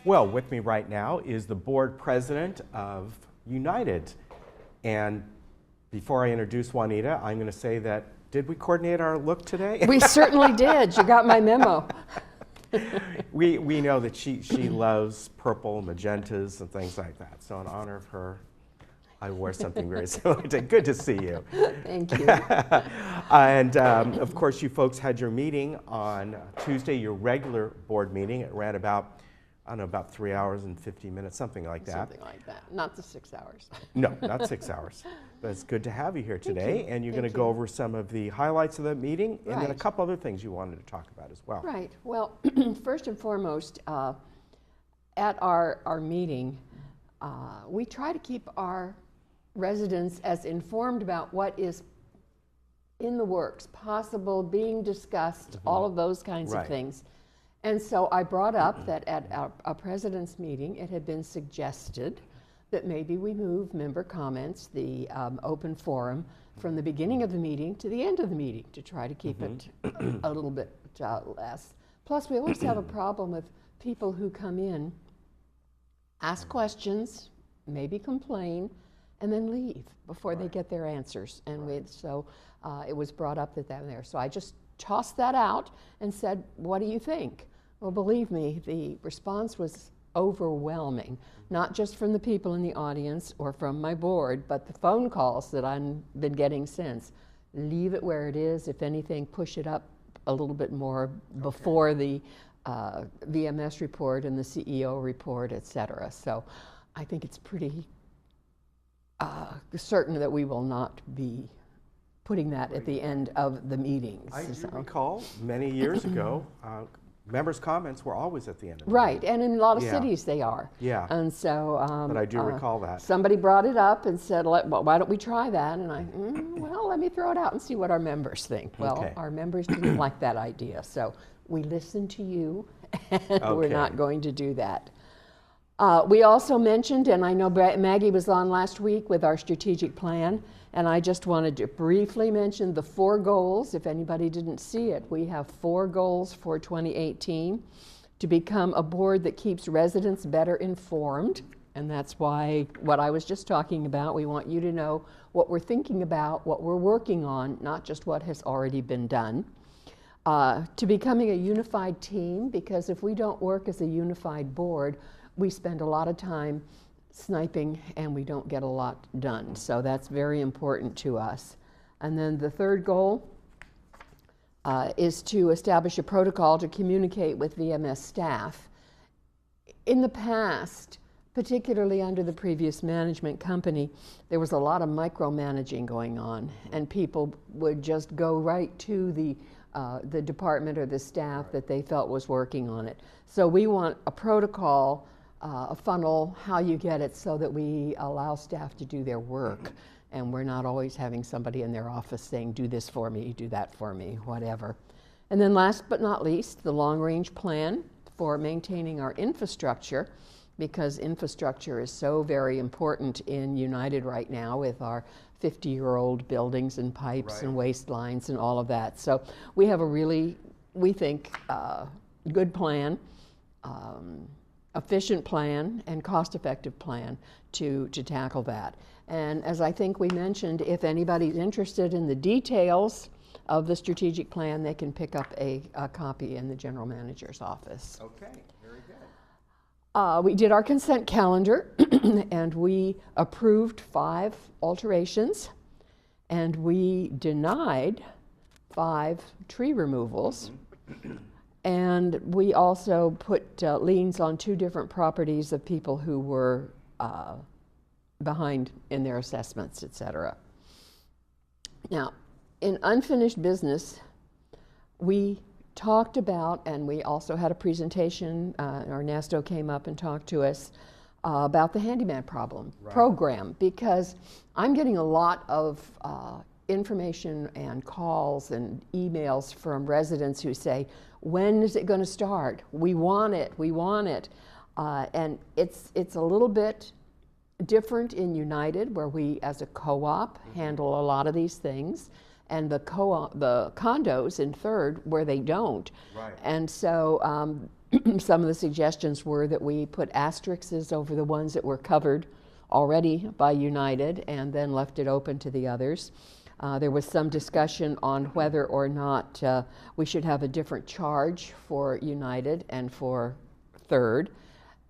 Well, with me right now is the board president of United. And before I introduce Juanita, I'm going to say that, did we coordinate our look today? We certainly did. You got my memo. We know that she loves purple, magentas, and things like that. So in honor of her, I wore something very similar. Good to see you. Thank you. And of course, you folks had your meeting on Tuesday, your regular board meeting. It ran about, I don't know, about 3 hours and 50 minutes, something like that. Something like that. Not the 6 hours. No, not 6 hours. But it's good to have you here today. And you're going to Thank go you. over some of the highlights of the meeting and then a Right. couple other things you wanted to talk about as well. Right. Well, first and foremost, at our meeting, we try to keep our residents as informed about what is in the works, possible, being discussed, all of those kinds Right. of things. And so I brought up that at our president's meeting, it had been suggested that maybe we move member comments, the open forum, from the beginning of the meeting to the end of the meeting to try to keep it a little bit less. Plus, we always have a problem with people who come in, ask questions, maybe complain, and then leave before they get their answers. And it was brought up that there. So I just tossed that out and said, what do you think? Well, believe me, the response was overwhelming, not just from the people in the audience or from my board, but the phone calls that I've been getting since. Leave it where it is. If anything, push it up a little bit more before the VMS report and the CEO report, et cetera. So I think it's pretty certain that we will not be putting that at the end of the meetings. I do recall many years ago, members' comments were always at the end of the Right, meeting. and in a lot of Yeah. cities they are. Yeah. And so, But I do recall that. somebody brought it up and said, well, why don't we try that? And I, well, let me throw it out and see what our members think. Well, Okay. our members didn't like that idea, so we listened to you, and we're Okay. not going to do that. We also mentioned, and I know Maggie was on last week with our strategic plan, and I just wanted to briefly mention the 4 goals. If anybody didn't see it, we have 4 goals for 2018 to become a board that keeps residents better informed, and that's why what I was just talking about, we want you to know what we're thinking about, what we're working on, not just what has already been done. To becoming a unified team, because if we don't work as a unified board, we spend a lot of time sniping and we don't get a lot done. So that's very important to us. And then the 3rd goal is to establish a protocol to communicate with VMS staff. In the past, particularly under the previous management company, there was a lot of micromanaging going on, and people would just go right to the department or the staff that they felt was working on it. So we want a protocol, a funnel, how you get it so that we allow staff to do their work, and we're not always having somebody in their office saying, do this for me, do that for me, whatever. And then last but not least, the long-range plan for maintaining our infrastructure, because infrastructure is so very important in United right now with our 50-year-old buildings and pipes and waste lines and all of that. So we have a really, we think, good plan, efficient plan, and cost-effective plan to tackle that. And as I think we mentioned, if anybody's interested in the details of the strategic plan, they can pick up a copy in the general manager's office. Okay, very good. We did our consent calendar and we approved 5 alterations, and we denied 5 tree removals. And we also put liens on 2 different properties of people who were behind in their assessments, et cetera. Now, in unfinished business, we talked about, and we also had a presentation, Ernesto came up and talked to us about the handyman program, because I'm getting a lot of information and calls and emails from residents who say, when is it going to start? We want it, we want it. And it's a little bit different in United, where we as a co-op handle a lot of these things, and the condos in Third where they don't. Right. And so some of the suggestions were that we put asterisks over the ones that were covered already by United and then left it open to the others. There was some discussion on whether or not we should have a different charge for United and for Third.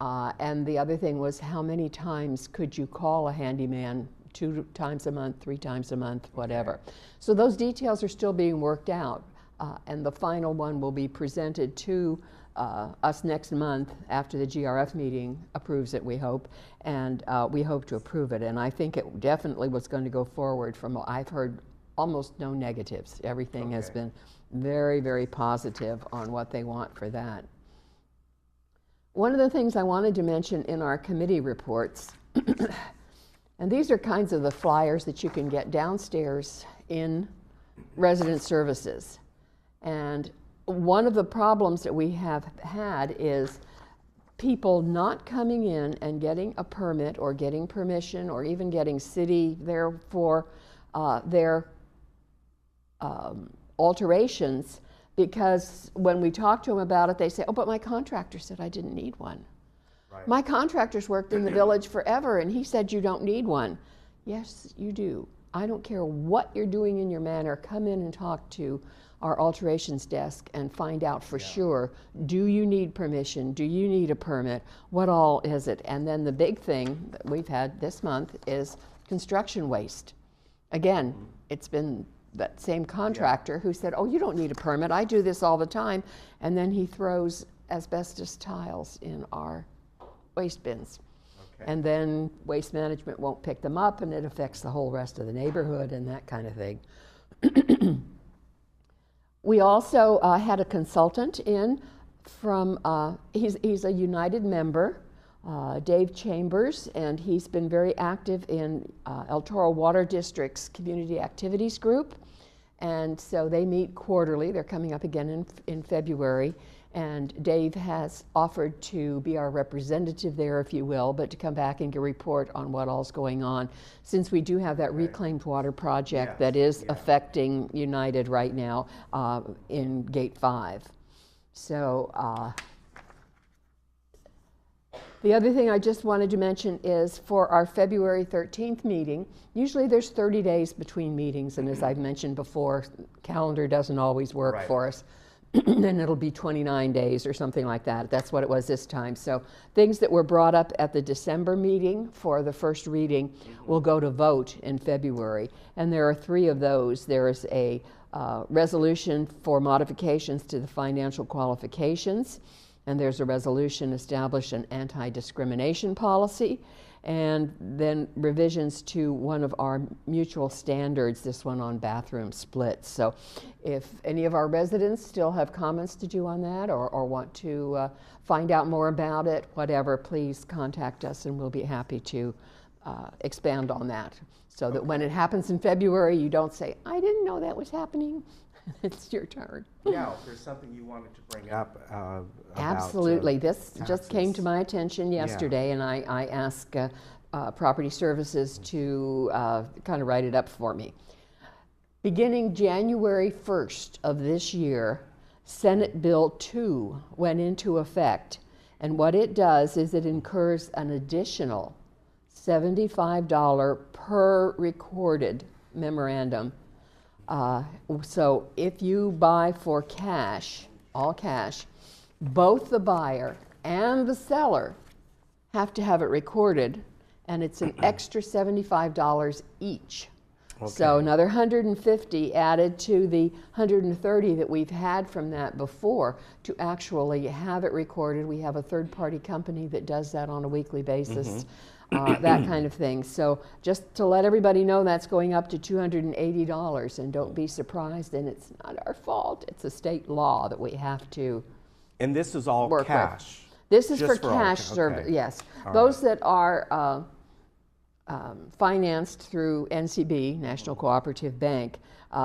And the other thing was, how many times could you call a handyman? 2 times a month, 3 times a month, whatever. So those details are still being worked out. And the final one will be presented to us next month after the GRF meeting approves it, we hope. And we hope to approve it. And I think it definitely was going to go forward from, I've heard almost no negatives. Everything has been very, very positive on what they want for that. One of the things I wanted to mention in our committee reports, and these are kinds of the flyers that you can get downstairs in resident services. And one of the problems that we have had is people not coming in and getting a permit or getting permission or even getting city there for their alterations, because when we talk to them about it, they say, oh, but my contractor said I didn't need one. Right. My contractor's worked in the village forever, and he said you don't need one. Yes, you do. I don't care what you're doing in your manor. Come in and talk to our alterations desk and find out for sure, do you need permission? Do you need a permit? What all is it? And then the big thing that we've had this month is construction waste. Again, it's been that same contractor who said, oh, you don't need a permit. I do this all the time. And then he throws asbestos tiles in our waste bins. Okay. And then waste management won't pick them up, and it affects the whole rest of the neighborhood and that kind of thing. We also had a consultant in from, he's a United member, Dave Chambers, and he's been very active in El Toro Water District's Community Activities Group. And so they meet quarterly. They're coming up again in February. And Dave has offered to be our representative there, if you will, but to come back and report on what all's going on, since we do have that reclaimed water project that is affecting United right now in Gate 5. So the other thing I just wanted to mention is for our February 13th meeting, usually there's 30 days between meetings, and as I've mentioned before, calendar doesn't always work for us. Then it'll be 29 days or something like that. That's what it was this time. So things that were brought up at the December meeting for the first reading will go to vote in February. And there are 3 of those. There is a resolution for modifications to the financial qualifications, and there's a resolution establish an anti-discrimination policy, and then revisions to one of our mutual standards, this one on bathroom splits. So if any of our residents still have comments to do on that, or want to find out more about it, whatever, please contact us and we'll be happy to expand on that. So that when it happens in February, you don't say, I didn't know that was happening. It's your turn. Yeah, if there's something you wanted to bring up about Absolutely. This taxes. just came to my attention yesterday, and I asked Property Services to kind of write it up for me. Beginning January 1st of this year, Senate Bill 2 went into effect, and what it does is it incurs an additional $75 per recorded memorandum. So if you buy for cash, all cash, both the buyer and the seller have to have it recorded, and it's an extra $75 each. Okay. So another $150 added to the $130 that we've had from that before to actually have it recorded. We have a third-party company that does that on a weekly basis. That kind of thing. So just to let everybody know, that's going up to $280, and don't be surprised, and it's not our fault. It's a state law that we have to And this is all work cash? With. This is Just for cash service, okay. yes. All Those that are financed through NCB, National Cooperative Bank,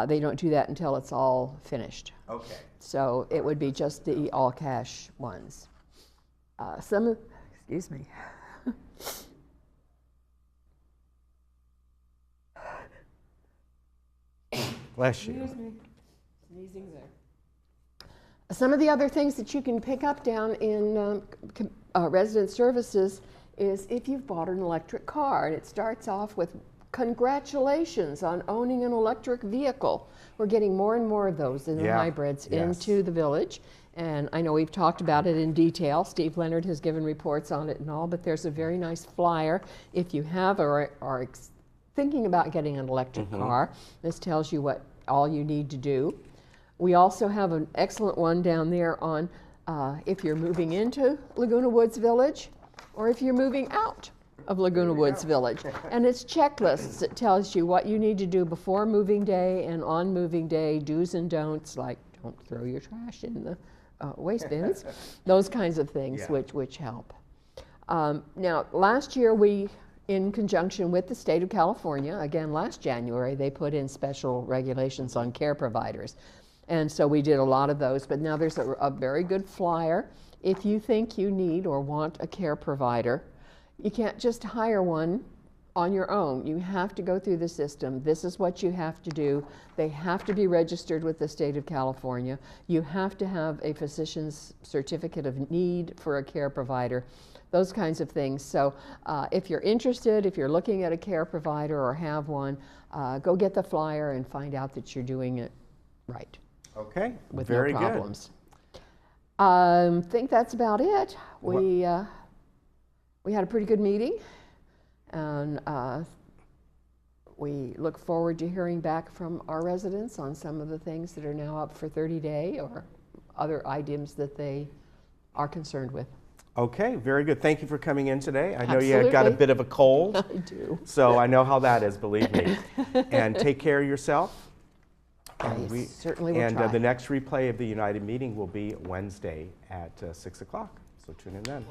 they don't do that until it's all finished. Okay. So it would be just the all cash ones. Excuse me. Bless you. Excuse me. Sneezing there. Some of the other things that you can pick up down in resident services is if you've bought an electric car, and it starts off with congratulations on owning an electric vehicle. We're getting more and more of those in the hybrids into the village. And I know we've talked about it in detail. Steve Leonard has given reports on it and all, but there's a very nice flyer if you have or are thinking about getting an electric car. This tells you what all you need to do. We also have an excellent one down there on if you're moving into Laguna Woods Village or if you're moving out of Laguna Woods Village. And it's checklists that tells you what you need to do before moving day and on moving day, do's and don'ts, like don't throw your trash in the waste bins, those kinds of things which help. Now, last year we, in conjunction with the state of California, again last January, they put in special regulations on care providers. And so we did a lot of those, but now there's a very good flyer. If you think you need or want a care provider, you can't just hire one on your own. You have to go through the system. This is what you have to do. They have to be registered with the state of California. You have to have a physician's certificate of need for a care provider, those kinds of things. So if you're interested, if you're looking at a care provider or have one, go get the flyer and find out that you're doing it right. Okay, with very no problems. I think that's about it. We had a pretty good meeting, and we look forward to hearing back from our residents on some of the things that are now up for 30-day or other items that they are concerned with. Okay, very good. Thank you for coming in today. I know you had got a bit of a cold. I do. So I know how that is, believe me. And take care of yourself. I certainly will try. And the next replay of the United meeting will be Wednesday at 6 o'clock. So tune in then.